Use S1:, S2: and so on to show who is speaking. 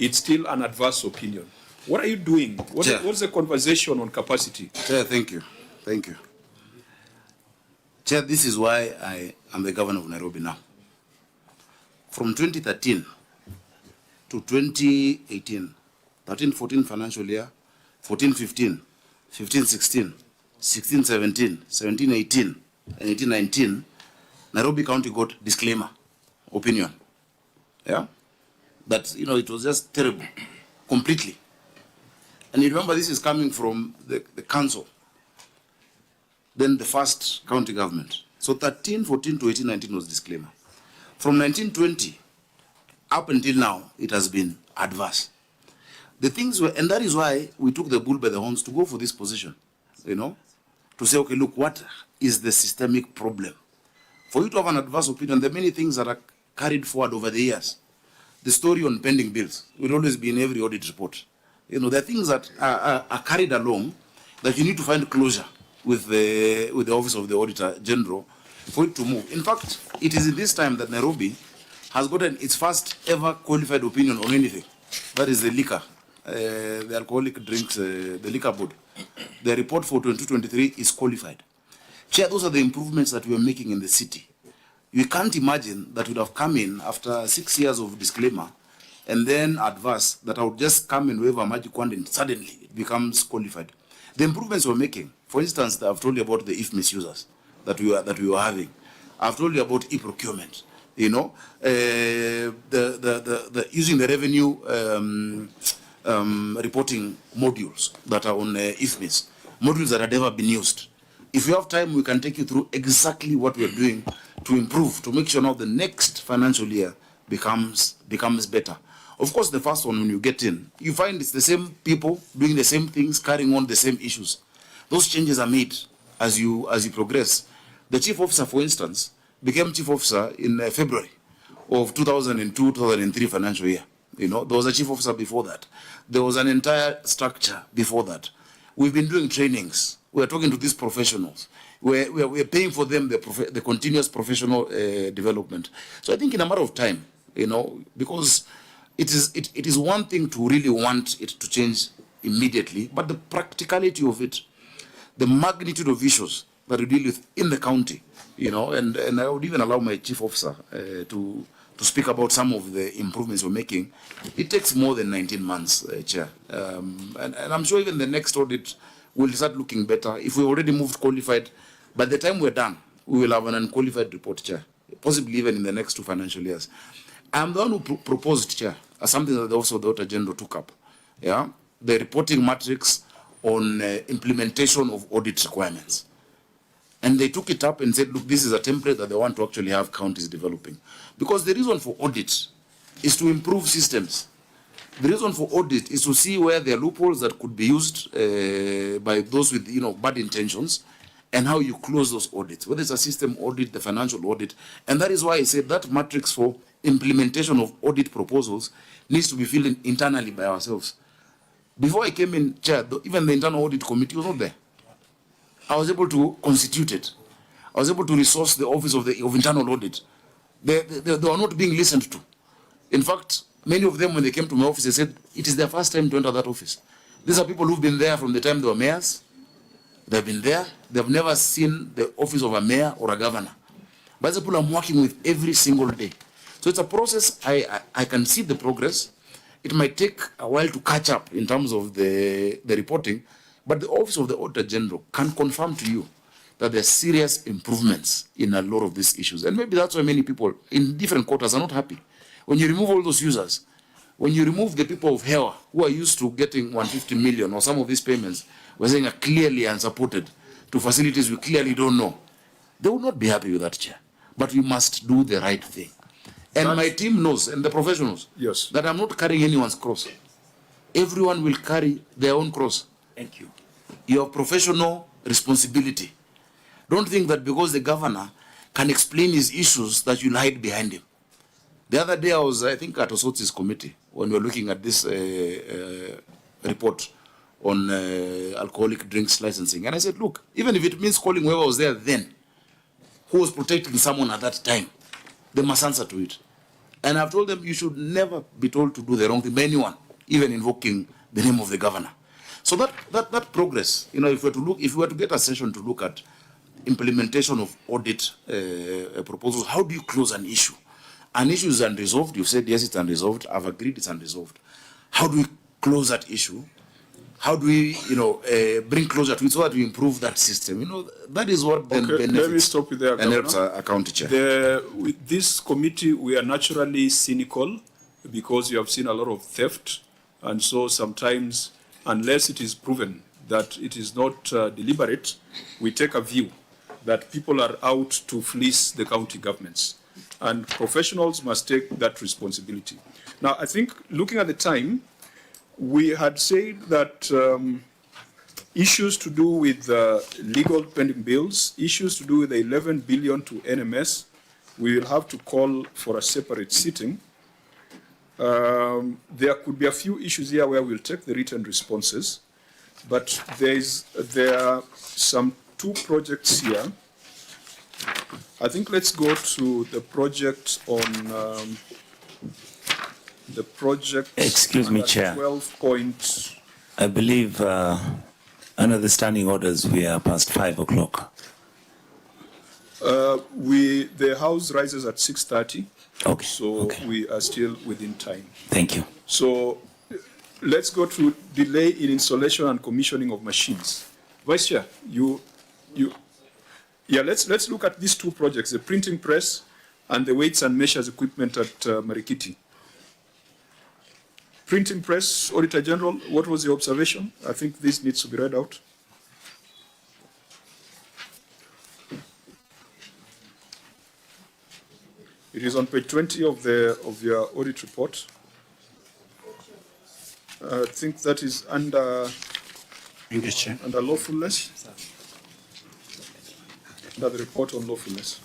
S1: it's still an adverse opinion. What are you doing? What's the conversation on capacity?
S2: Chair, thank you. Thank you. Chair, this is why I am the governor of Nairobi now. From 2013 to 2018, 13-14 financial year, 14-15, 15-16, 16-17, 17-18, and 18-19, Nairobi County got disclaimer, opinion. Yeah? That, you know, it was just terrible, completely. And you remember this is coming from the council, then the first county government. So 13-14 to 18-19 was disclaimer. From 1920 up until now, it has been adverse. The things were, and that is why we took the bull by the horns to go for this position, you know, to say, okay, look, what is the systemic problem? For you to have an adverse opinion, there are many things that are carried forward over the years. The story on pending bills will always be in every audit report. You know, there are things that are carried along that you need to find closure with the Office of the Auditor General for it to move. In fact, it is in this time that Nairobi has gotten its first ever qualified opinion on anything. That is the liquor, the alcoholic drinks, the liquor board. The report for 2023 is qualified. Chair, those are the improvements that we are making in the city. You can't imagine that would have come in after 6 years of disclaimer and then adverse, that I would just come and wave a magic wand and suddenly it becomes qualified. The improvements we're making, for instance, I've told you about the if misusers that we were having. I've told you about e-procurement. You know, the using the revenue reporting modules that are on IFMIS, modules that have never been used. If you have time, we can take you through exactly what we're doing to improve, to make sure now the next financial year becomes better. Of course, the first one, when you get in, you find it's the same people doing the same things, carrying on the same issues. Those changes are made as you progress. The chief officer, for instance, became chief officer in February of 2002-2003 financial year. You know, there was a chief officer before that. There was an entire structure before that. We've been doing trainings. We're talking to these professionals. We're paying for them the continuous professional development. So I think in a matter of time, you know, because it is one thing to really want it to change immediately, but the practicality of it, the magnitude of issues that we deal with in the county, you know, and I would even allow my chief officer to speak about some of the improvements we're making. It takes more than 19 months, Chair. And I'm sure even the next audit will start looking better. If we already moved qualified, by the time we're done, we will have an unqualified report, Chair, possibly even in the next 2 financial years. I'm the one who proposed, Chair, as something that also the Auditor General took up, yeah, the reporting matrix on implementation of audit requirements. And they took it up and said, look, this is a template that they want to actually have counties developing. Because the reason for audit is to improve systems. The reason for audit is to see where there are loopholes that could be used by those with, you know, bad intentions, and how you close those audits, whether it's a system audit, the financial audit. And that is why I said that matrix for implementation of audit proposals needs to be filled in internally by ourselves. Before I came in, Chair, even the internal audit committee was not there. I was able to constitute it. I was able to resource the office of internal audit. They were not being listened to. In fact, many of them, when they came to my office, they said it is their first time to enter that office. These are people who've been there from the time they were mayors. They've been there. They've never seen the office of a mayor or a governor. But the people I'm working with every single day. So it's a process. I can see the progress. It might take a while to catch up in terms of the reporting, but the Office of the Auditor General can confirm to you that there are serious improvements in a lot of these issues. And maybe that's why many people in different quarters are not happy. When you remove all those users, when you remove the people of Hewa who are used to getting 150 million or some of these payments, we're saying are clearly unsupported to facilities we clearly don't know, they will not be happy with that, Chair. But we must do the right thing. And my team knows, and the professionals,
S1: yes,
S2: that I'm not carrying anyone's cross. Everyone will carry their own cross.
S1: Thank you.
S2: Your professional responsibility. Don't think that because the governor can explain his issues that you'll hide behind him. The other day I was, I think, at Osoti's committee when we were looking at this report on alcoholic drinks licensing. And I said, look, even if it means calling whoever was there then, who was protecting someone at that time, they must answer to it. And I've told them you should never be told to do the wrong thing by anyone, even invoking the name of the governor. So that progress, you know, if we were to get a session to look at implementation of audit proposals, how do you close an issue? An issue is unresolved. You've said yes, it's unresolved. I've agreed it's unresolved. How do we close that issue? How do we, you know, bring closure to it so that we improve that system? You know, that is what then benefits.
S1: Let me stop you there,
S2: and helps our county chair.
S1: With this committee, we are naturally cynical because you have seen a lot of theft, and so sometimes, unless it is proven that it is not deliberate, we take a view that people are out to fleece the county governments, and professionals must take that responsibility. Now, I think looking at the time, we had said that issues to do with legal pending bills, issues to do with the 11 billion to NMS, we will have to call for a separate sitting. There could be a few issues here where we'll take the written responses, but there are some 2 projects here. I think let's go to the project on the project.
S3: Excuse me, Chair.
S1: 12 point.
S3: I believe under the standing orders we are past 5 o'clock.
S1: The House rises at 6:30.
S3: Okay.
S1: So
S3: okay.
S1: we are still within time.
S3: Thank you.
S1: So let's go to delay in installation and commissioning of machines. Vice Chair, yeah, let's look at these 2 projects, the printing press and the weights and measures equipment at Marikiti. Printing press, Auditor General, what was your observation? I think this needs to be read out. It is on page 20 of your audit report. I think that is under lawfulness. Under the report on lawfulness.